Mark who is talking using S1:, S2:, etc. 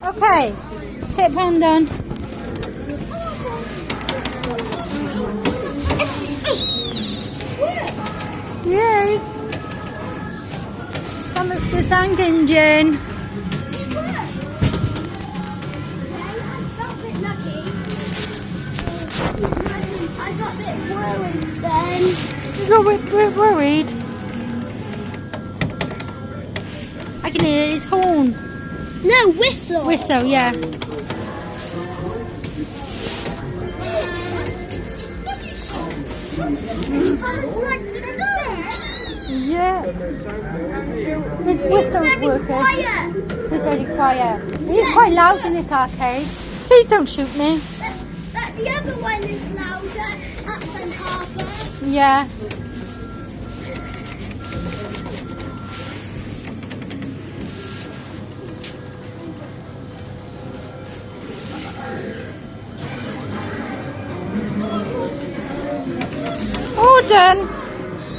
S1: Okay, hit pound done. Yay! Thomas the Tank Engine.
S2: I got a bit worried then.
S1: You got a bit worried. I can hear his horn.
S2: No, whistle.
S1: Whistle, yeah. Yeah. His whistle's working. It's very quiet. It's quite loud in this arcade. Please don't shoot me.
S2: But the other one is louder up than Harbour.
S1: Yeah. All done.